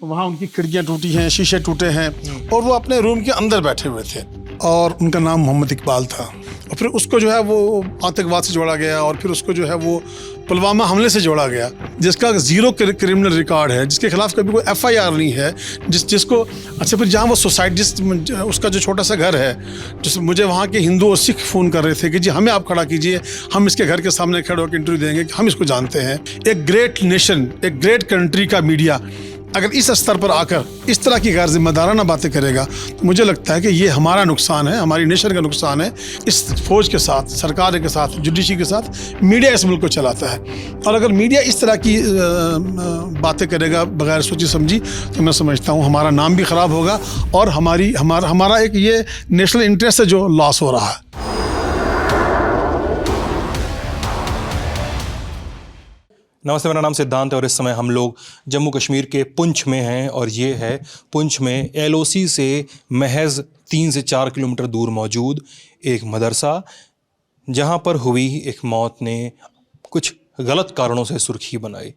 वहाँ उनकी खिड़कियाँ टूटी हैं, शीशे टूटे हैं और वो अपने रूम के अंदर बैठे हुए थे और उनका नाम मोहम्मद इकबाल था। और फिर उसको जो है वो आतंकवाद से जोड़ा गया और फिर उसको जो है वो पुलवामा हमले से जोड़ा गया, जिसका ज़ीरो क्रिमिनल रिकॉर्ड है, जिसके खिलाफ कभी कोई एफआईआर नहीं है, जिसको अच्छा फिर जहाँ वो सोसाइटी उसका जो छोटा सा घर है, जिस मुझे वहाँ के हिंदू और सिख फ़ोन कर रहे थे कि जी हमें आप खड़ा कीजिए, हम इसके घर के सामने खड़े होकर इंटरव्यू देंगे, हम इसको जानते हैं। एक ग्रेट नेशन, एक ग्रेट कंट्री का मीडिया अगर इस स्तर पर आकर इस तरह की गैर जिम्मेदाराना बातें करेगा तो मुझे लगता है कि ये हमारा नुकसान है, हमारी नेशन का नुकसान है। इस फौज के साथ, सरकार के साथ, जुडिशरी के साथ मीडिया इस मुल्क को चलाता है और अगर मीडिया इस तरह की बातें करेगा बगैर सोची समझी तो मैं समझता हूँ हमारा नाम भी ख़राब होगा और हमारा एक ये नेशनल इंटरेस्ट है जो लॉस हो रहा है। नमस्ते, मेरा नाम सिद्धांत है और इस समय हम लोग जम्मू कश्मीर के पुंछ में हैं और ये है पुंछ में एलओसी से महज 3 से 4 किलोमीटर दूर मौजूद एक मदरसा, जहाँ पर हुई एक मौत ने कुछ गलत कारणों से सुर्खी बनाई।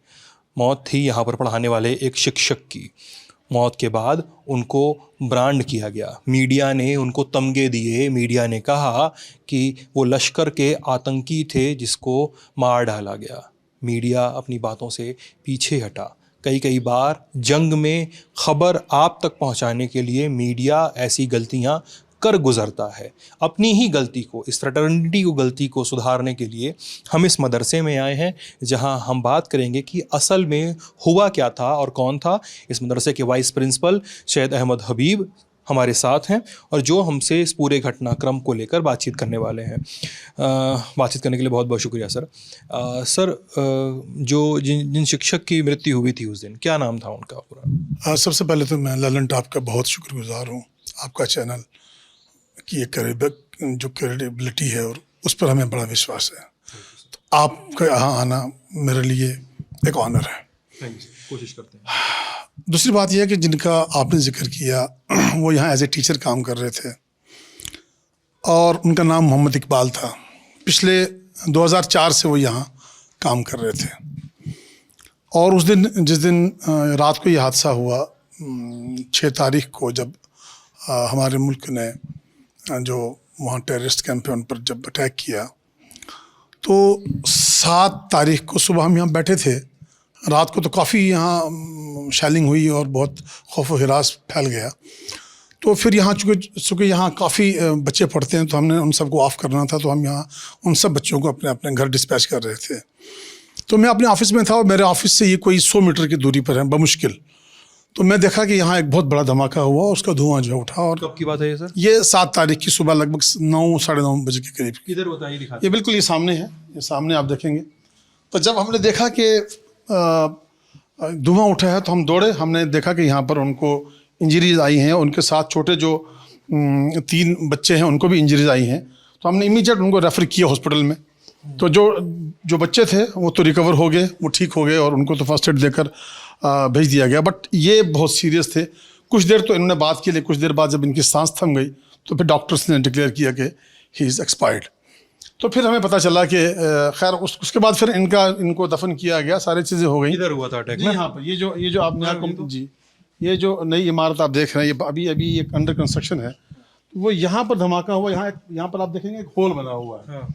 मौत थी यहाँ पर पढ़ाने वाले एक शिक्षक की। मौत के बाद उनको ब्रांड किया गया, मीडिया ने उनको तमगे दिए, मीडिया ने कहा कि वो लश्कर के आतंकी थे जिसको मार डाला गया। मीडिया अपनी बातों से पीछे हटा। कई बार जंग में खबर आप तक पहुंचाने के लिए मीडिया ऐसी गलतियां कर गुजरता है। अपनी ही गलती को, इस फ्रेटर्निटी को, गलती को सुधारने के लिए हम इस मदरसे में आए हैं, जहां हम बात करेंगे कि असल में हुआ क्या था और कौन था। इस मदरसे के वाइस प्रिंसिपल सैयद अहमद हबीब हमारे साथ हैं और जो हमसे इस पूरे घटनाक्रम को लेकर बातचीत करने वाले हैं। बातचीत करने के लिए बहुत बहुत शुक्रिया सर। सर, जो जिन शिक्षक की मृत्यु हुई थी उस दिन, क्या नाम था उनका पूरा? सबसे पहले तो मैं ललन टॉप का बहुत शुक्रगुजार हूँ। आपका चैनल की एक जो क्रेडिबिलिटी है और उस पर हमें बड़ा विश्वास है, तो आपका यहाँ आना मेरे लिए एक ऑनर है। कोशिश करते हैं। दूसरी बात यह है कि जिनका आपने जिक्र किया वो यहाँ एज ए टीचर काम कर रहे थे और उनका नाम मोहम्मद इकबाल था। पिछले 2004 से वो यहाँ काम कर रहे थे और उस दिन जिस दिन रात को ये हादसा हुआ 6 तारीख को, जब हमारे मुल्क ने जो वहाँ टेररिस्ट कैंप पे उन पर जब अटैक किया, तो 7 तारीख को सुबह हम यहाँ बैठे थे। रात को तो काफ़ी यहाँ शैलिंग हुई और बहुत खौफ व हिरास फैल गया। तो फिर यहाँ चूँकि यहाँ काफ़ी बच्चे पढ़ते हैं तो हमने उन सबको ऑफ़ करना था, तो हम यहाँ उन सब बच्चों को अपने अपने घर डिस्पैच कर रहे थे। तो मैं अपने ऑफिस में था और मेरे ऑफिस से ये कोई 100 मीटर की दूरी पर है बमुश्किल। तो मैं देखा कि यहाँ एक बहुत बड़ा धमाका हुआ, उसका धुआं जो उठा। और कब की बात है ये सर? ये 7 तारीख की सुबह लगभग 9 साढ़े 9 बजे के करीब। किधर बताइए, दिखा। ये बिल्कुल ये सामने है, ये सामने आप देखेंगे। तो जब हमने देखा कि धुआं उठा है तो हम दौड़े। हमने देखा कि यहाँ पर उनको इंजरीज आई हैं, उनके साथ छोटे जो 3 बच्चे हैं उनको भी इंजरीज आई हैं। तो हमने इमीडिएट उनको रेफ़र किया हॉस्पिटल में। तो जो बच्चे थे वो तो रिकवर हो गए, वो ठीक हो गए और उनको तो फर्स्ट एड देकर भेज दिया गया। बट ये बहुत सीरियस थे। कुछ देर तो इन्होंने बात की, लेकिन कुछ देर बाद जब इनकी सांस थम गई तो फिर डॉक्टर्स ने डिक्लेयर किया कि ही इज़ एक्सपायर्ड। तो फिर हमें पता चला कि खैर उसके बाद फिर इनको दफन किया गया, सारी चीज़ें हो गई। किधर हुआ था अटैक? यहाँ पर ये जो आपने जी ये जो नई इमारत आप देख रहे हैं, ये अभी एक अंडर कंस्ट्रक्शन है। वो यहाँ पर धमाका हुआ, यहाँ पर आप देखेंगे एक होल बना हुआ है।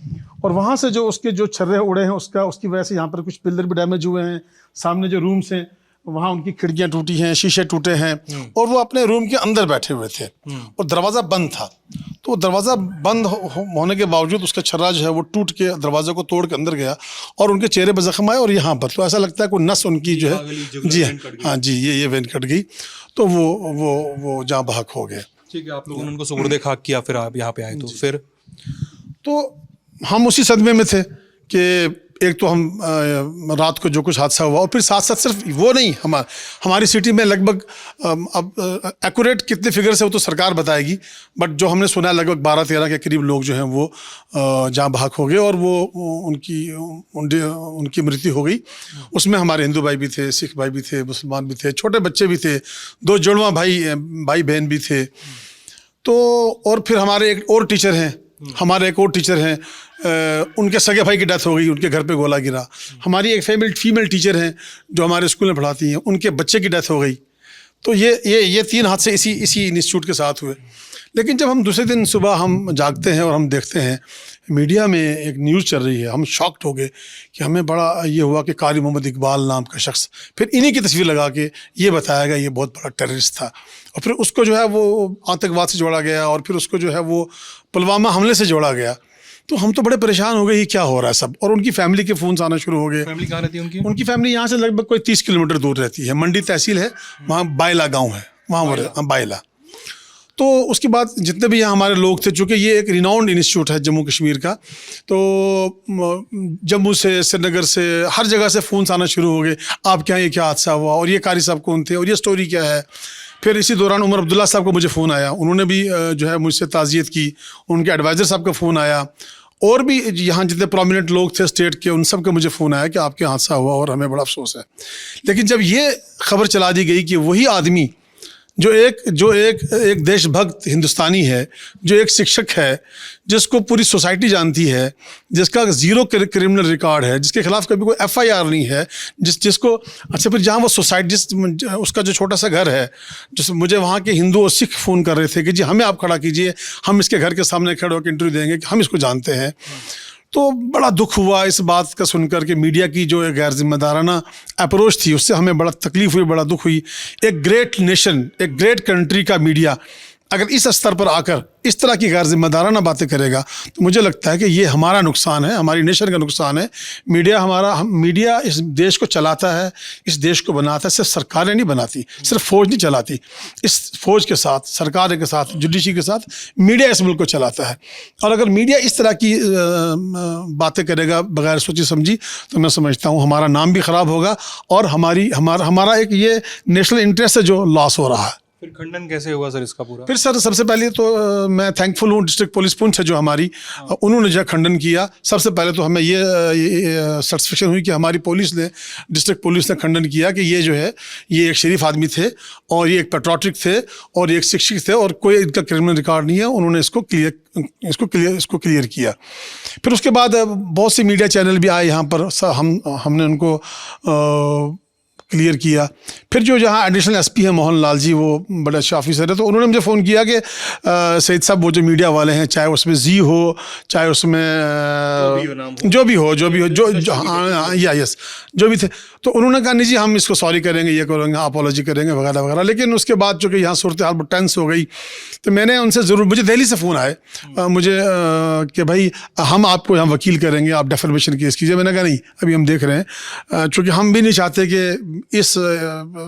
और वहाँ से जो उसके जो छर्रे उड़े हैं उसकी वजह से यहाँ पर कुछ पिलर भी डैमेज हुए हैं। सामने जो रूम्स हैं वहाँ उनकी खिड़कियाँ टूटी हैं, शीशे टूटे हैं और वो अपने रूम के अंदर बैठे हुए थे और दरवाज़ा बंद था। तो दरवाज़ा बंद होने के बावजूद उसका छर्रा जो है वो टूट के दरवाजे को तोड़ के अंदर गया और उनके चेहरे पर जख्म आए और यहाँ पर तो ऐसा लगता है कोई नस उनकी जो है जी हाँ जी ये वेन कट गई। तो वो जहाँ बहक हो गए। ठीक है, आप लोगों ने उनको सुपुर्द खाक किया, फिर आप यहाँ पे आए। तो हम उसी सदमे में थे कि एक तो हम रात को जो कुछ हादसा हुआ और फिर साथ साथ सिर्फ वो नहीं, हमारी सिटी में लगभग अब एक्यूरेट कितने फिगर से वो तो सरकार बताएगी, बट जो हमने सुना है लगभग 12-13 के करीब लोग जो हैं वो जहाँ बहक हो गए और वो उनकी मृत्यु हो गई। उसमें हमारे हिंदू भाई भी थे, सिख भाई भी थे, मुसलमान भी थे, छोटे बच्चे भी थे, 2 जुड़वा भाई बहन भी थे। तो और फिर हमारे एक और टीचर हैं, उनके सगे भाई की डेथ हो गई, उनके घर पे गोला गिरा। हमारी एक फीमेल टीचर हैं जो हमारे स्कूल में पढ़ाती हैं, उनके बच्चे की डेथ हो गई। तो ये 3 हादसे इसी इंस्टीट्यूट के साथ हुए। लेकिन जब हम दूसरे दिन सुबह हम जागते हैं और हम देखते हैं मीडिया में एक न्यूज़ चल रही है, हम शॉक्ड हो गए कि हमें बड़ा ये हुआ कि कारी मोहम्मद इकबाल नाम का शख्स, फिर इन्हीं की तस्वीर लगा के ये बताया गया ये बहुत बड़ा टेररिस्ट था, और फिर उसको जो है वो आतंकवाद से जोड़ा गया, और फिर उसको जो है वो पुलवामा हमले से जोड़ा गया। तो हम तो बड़े परेशान हो गए, ये क्या हो रहा है सब। और उनकी फैमिली के फ़ोन आना शुरू हो गए। फैमिली कहाँ रहती है उनकी? उनकी फैमिली यहाँ से लगभग कोई 30 किलोमीटर दूर रहती है, मंडी तहसील है, वहाँ बायला गाँव है, वहाँ बायला। तो उसके बाद जितने भी यहाँ हमारे लोग थे, चूँकि ये एक रिनाउंड इंस्टीट्यूट है जम्मू कश्मीर का, तो जम्मू से, श्रीनगर से, हर जगह से फ़ोन आना शुरू हो गए, आपके यहाँ ये क्या हादसा हुआ, और ये कारी साहब कौन थे, और ये स्टोरी क्या है। फिर इसी दौरान उमर अब्दुल्ला साहब को मुझे फ़ोन आया, उन्होंने भी जो है मुझसे ताज़ियत की, उनके एडवाइज़र साहब का फ़ोन आया, और भी यहाँ जितने प्रोमिनेंट लोग थे स्टेट के, उन सब का मुझे फ़ोन आया कि आपके हादसा हुआ और हमें बड़ा अफसोस है। लेकिन जब ये खबर चला दी गई कि वही आदमी जो एक देशभक्त हिंदुस्तानी है, जो एक शिक्षक है, जिसको पूरी सोसाइटी जानती है, जिसका 0 क्रिमिनल रिकॉर्ड है, जिसके खिलाफ कभी कोई FIR नहीं है, जिसको अच्छा, फिर जहाँ वो सोसाइटी, उसका जो छोटा सा घर है, जिस मुझे वहाँ के हिंदू और सिख फ़ोन कर रहे थे कि जी हमें आप खड़ा कीजिए, हम इसके घर के सामने खड़े होकर इंटरव्यू देंगे कि हम इसको जानते हैं। तो बड़ा दुख हुआ इस बात का सुनकर कि मीडिया की जो गैर जिम्मेदाराना अप्रोच थी, उससे हमें बड़ा तकलीफ़ हुई, बड़ा दुख हुई। एक ग्रेट नेशन, एक ग्रेट कंट्री का मीडिया अगर इस स्तर पर आकर इस तरह की गैर जिम्मेदाराना बातें करेगा, तो मुझे लगता है कि ये हमारा नुकसान है, हमारी नेशन का नुकसान है। मीडिया इस देश को चलाता है, इस देश को बनाता है, सिर्फ सरकारें नहीं बनाती, सिर्फ फौज नहीं चलाती, इस फौज के साथ, सरकार के साथ, जुडिशरी के साथ मीडिया इस मुल्क को चलाता है। और अगर मीडिया इस तरह की बातें करेगा बगैर सोची समझी, तो मैं समझता हूँ हमारा नाम भी ख़राब होगा, और हमारा एक ये नेशनल इंटरेस्ट है जो लॉस हो रहा है। फिर खंडन कैसे होगा सर इसका पूरा? फिर सर सबसे पहले तो मैं थैंकफुल हूँ डिस्ट्रिक्ट पुलिस पुंछ है जो हमारी, उन्होंने जो खंडन किया। सबसे पहले तो हमें ये सेटिस्फेक्शन हुई कि हमारी पुलिस ने, डिस्ट्रिक्ट पुलिस ने खंडन किया कि ये जो है ये एक शरीफ आदमी थे, और ये एक पेट्रोटिक थे, और ये एक शिक्षक थे, और कोई इनका क्रिमिनल रिकॉर्ड नहीं है। उन्होंने इसको क्लियर किया। फिर उसके बाद बहुत सी मीडिया चैनल भी आए यहाँ पर, हमने उनको क्लियर किया। फिर जो जहाँ एडिशनल SP हैं मोहन लाल जी, वो बड़े अच्छे ऑफिसर है, तो उन्होंने मुझे फ़ोन किया कि सईद साहब वो जो मीडिया वाले हैं, चाहे उसमें जी हो, चाहे उसमें जो भी हो यस जो भी थे, तो उन्होंने कहा नहीं जी हम इसको सॉरी करेंगे, ये करेंगे, अपॉलॉजी करेंगे वगैरह वगैरह। लेकिन उसके बाद जो कि यहाँ सूरत हाल टेंस हो गई, तो मैंने उनसे ज़रूर, मुझे दिल्ली से फ़ोन आए मुझे कि भाई हम आपको यहाँ वकील करेंगे, आप डेफर्मेशन केस कीजिए। मैंने कहा नहीं, अभी हम देख रहे हैं, चूँकि हम भी नहीं चाहते कि इस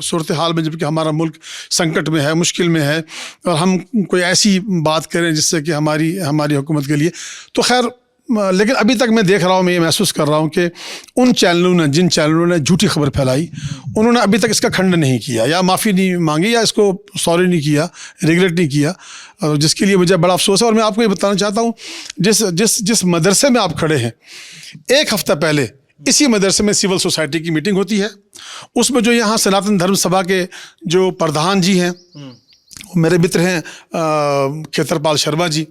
सूरत हाल में, जबकि हमारा मुल्क संकट में है, मुश्किल में है, और हम कोई ऐसी बात करें जिससे कि हमारी हुकूमत के लिए तो खैर। लेकिन अभी तक मैं देख रहा हूँ, मैं ये महसूस कर रहा हूँ कि जिन चैनलों ने झूठी खबर फैलाई, उन्होंने अभी तक इसका खंडन नहीं किया, या माफ़ी नहीं मांगी, या इसको सॉरी नहीं किया, रिग्रेट नहीं किया, जिसके लिए मुझे बड़ा अफसोस है। और मैं आपको ये बताना चाहता हूँ, जिस मदरसे में आप खड़े हैं, 1 हफ़्ता पहले इसी मदरसे में सिविल सोसाइटी की मीटिंग होती है। उसमें जो यहाँ सनातन धर्म सभा के जो प्रधान जी हैं, मेरे मित्र हैं खेतरपाल शर्मा जी,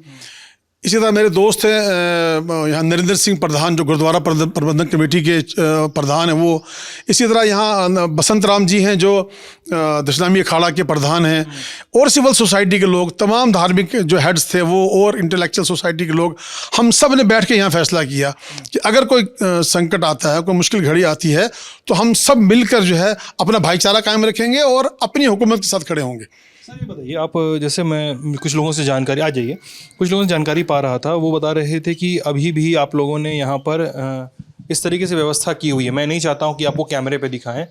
इसी तरह मेरे दोस्त हैं यहाँ नरेंद्र सिंह प्रधान, जो गुरुद्वारा प्रबंधन कमेटी के प्रधान हैं वो, इसी तरह यहाँ बसंत राम जी हैं जो दशनामी अखाड़ा के प्रधान हैं, और सिविल सोसाइटी के लोग, तमाम धार्मिक जो हेड्स थे वो, और इंटेलेक्चुअल सोसाइटी के लोग, हम सब ने बैठ के यहाँ फैसला किया कि अगर कोई संकट आता है, कोई मुश्किल घड़ी आती है, तो हम सब मिलकर जो है अपना भाईचारा कायम रखेंगे और अपनी हुकूमत के साथ खड़े होंगे। सर ये बताइए, आप जैसे मैं कुछ लोगों से जानकारी पा रहा था, वो बता रहे थे कि अभी भी आप लोगों ने यहाँ पर इस तरीके से व्यवस्था की हुई है। मैं नहीं चाहता हूँ कि आपको कैमरे पे दिखाएं,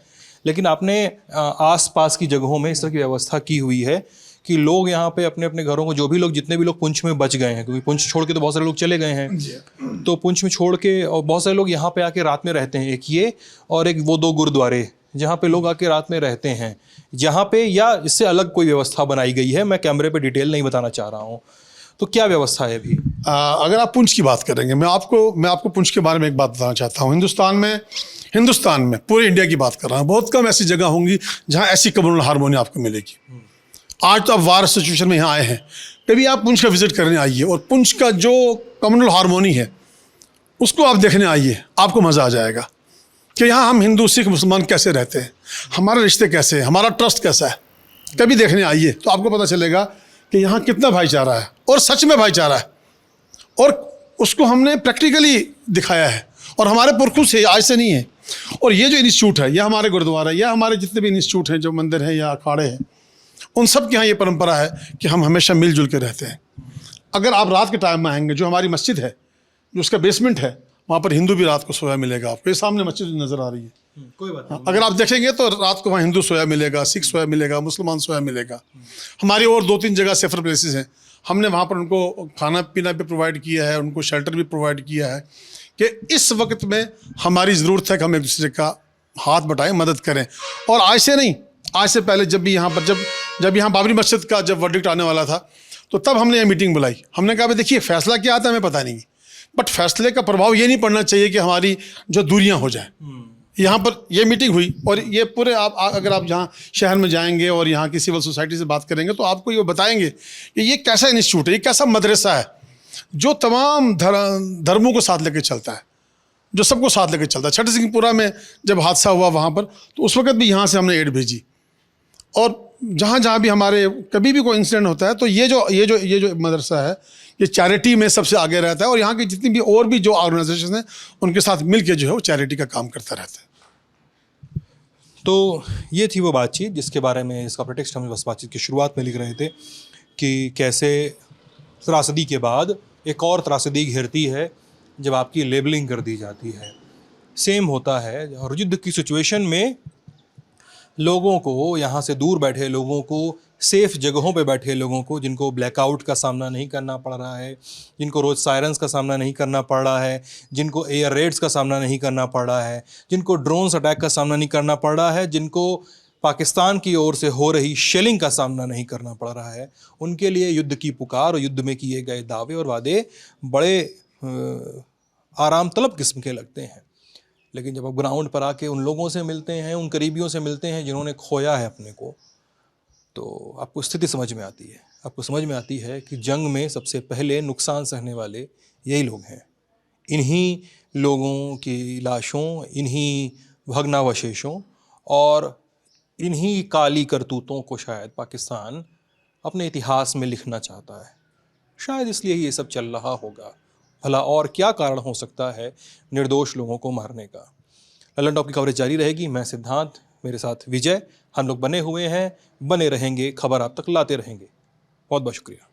लेकिन आपने आसपास की जगहों में इस तरह की व्यवस्था की हुई है कि लोग यहाँ पे अपने अपने घरों को, जितने भी लोग पुंछ में बच गए हैं, क्योंकि पुंछ छोड़ के तो बहुत सारे लोग चले गए हैं, तो पुंछ में छोड़ के और बहुत सारे लोग यहाँ पे आके रात में रहते हैं, एक ये और एक वो 2 गुरुद्वारे जहाँ पे लोग आके रात में रहते हैं, जहाँ पे या इससे अलग कोई व्यवस्था बनाई गई है। मैं कैमरे पे डिटेल नहीं बताना चाह रहा हूँ, तो क्या व्यवस्था है अभी? अगर आप पुंछ की बात करेंगे, मैं आपको पुंछ के बारे में एक बात बताना चाहता हूँ। हिंदुस्तान में पूरे इंडिया की बात कर रहा हूँ, बहुत कम ऐसी जगह होंगी जहाँ ऐसी कम्युनल हारमोनी आपको मिलेगी। आज तो आप वार सिचुएशन में यहाँ आए हैं, कभी आप पुंछ का विजिट करने आइए और पुंछ का जो कम्युनल हारमोनी है उसको आप देखने आइए, आपको मज़ा आ जाएगा कि यहाँ हम हिंदू सिख मुसलमान कैसे रहते हैं, हमारे रिश्ते कैसे हैं, हमारा ट्रस्ट कैसा है। कभी देखने आइए तो आपको पता चलेगा कि यहाँ कितना भाईचारा है, और सच में भाईचारा है, और उसको हमने प्रैक्टिकली दिखाया है, और हमारे पुरखों से, आज से नहीं है। और ये जो इंस्टीट्यूट है, यह हमारे गुरुद्वारा, या हमारे जितने भी इंस्टीट्यूट हैं, जो मंदिर हैं या अखाड़े हैं, उन सब के यहाँ ये परंपरा है कि हम हमेशा मिलजुल के रहते हैं। अगर आप रात के टाइम में आएंगे, जो हमारी मस्जिद है, जो उसका बेसमेंट है, वहाँ पर हिंदू भी रात को सोया मिलेगा आपको। ये सामने मस्जिद नज़र आ रही है, कोई बात नहीं। अगर आप देखेंगे तो रात को वहाँ हिंदू सोया मिलेगा, सिख सोया मिलेगा, मुसलमान सोया मिलेगा। हमारी और 2-3 जगह सेफर प्लेसेस हैं, हमने वहाँ पर उनको खाना पीना भी प्रोवाइड किया है, उनको शेल्टर भी प्रोवाइड किया है कि इस वक्त में हमारी ज़रूरत है कि हम एक दूसरे का हाथ बटाएं, मदद करें। और आज से नहीं, आज से पहले जब भी यहाँ पर जब यहाँ बाबरी मस्जिद का जब वर्डिक्ट आने वाला था, तो तब हमने ये मीटिंग बुलाई। हमने कहा भाई देखिए, फैसला क्या आता है हमें पता नहीं, बट फैसले का प्रभाव ये नहीं पड़ना चाहिए कि हमारी जो दूरियां हो जाएं। यहाँ पर ये मीटिंग हुई, और ये पूरे अगर आप यहाँ शहर में जाएंगे और यहाँ की सिविल सोसाइटी से बात करेंगे तो आपको ये बताएंगे कि ये कैसा इंस्टीट्यूट है, ये कैसा मदरसा है जो तमाम धर्मों को साथ लेकर चलता है, जो सबको साथ लेकर चलता है। छठी सिंहपुरा में जब हादसा हुआ वहाँ पर, तो उस वक्त भी यहाँ से हमने एड भेजी, और जहाँ जहाँ भी हमारे कभी भी कोई इंसिडेंट होता है तो ये जो मदरसा है, ये चैरिटी में सबसे आगे रहता है, और यहाँ की जितनी भी और भी जो ऑर्गेनाइजेशन हैं उनके साथ मिलके जो है वो चैरिटी का काम करता रहता है। तो ये थी वो बातचीत जिसके बारे में, इसका प्रेटेक्स्ट हम बस बातचीत की शुरुआत में लिख रहे थे कि कैसे त्रासदी के बाद एक और त्रासदी घेरती है जब आपकी लेबलिंग कर दी जाती है। सेम होता है, और युद्ध की सिचुएशन में लोगों को, यहाँ से दूर बैठे लोगों को, सेफ जगहों पे बैठे लोगों को, जिनको ब्लैकआउट का सामना नहीं करना पड़ रहा है, जिनको रोज़ सायरन्स का सामना नहीं करना पड़ रहा है, जिनको एयर रेड्स का सामना नहीं करना पड़ रहा है, जिनको ड्रोन्स अटैक का सामना नहीं करना पड़ रहा है, जिनको पाकिस्तान की ओर से हो रही शेलिंग का सामना नहीं करना पड़ रहा है, उनके लिए युद्ध की पुकार और युद्ध में किए गए दावे और वादे बड़े आराम तलब किस्म के लगते हैं। लेकिन जब आप ग्राउंड पर आके उन लोगों से मिलते हैं, उन करीबियों से मिलते हैं जिन्होंने खोया है अपने को, तो आपको स्थिति समझ में आती है। आपको समझ में आती है कि जंग में सबसे पहले नुकसान सहने वाले यही लोग हैं। इन्हीं लोगों की लाशों, इन्हीं भग्नावशेषों और इन्हीं काली करतूतों को शायद पाकिस्तान अपने इतिहास में लिखना चाहता है। शायद इसलिए ही ये सब चल रहा होगा। भला और क्या कारण हो सकता है निर्दोष लोगों को मारने का। ललन टॉप की कवरेज जारी रहेगी। मैं सिद्धांत, मेरे साथ विजय, हम लोग बने हुए हैं, बने रहेंगे, खबर आप तक लाते रहेंगे। बहुत बहुत शुक्रिया।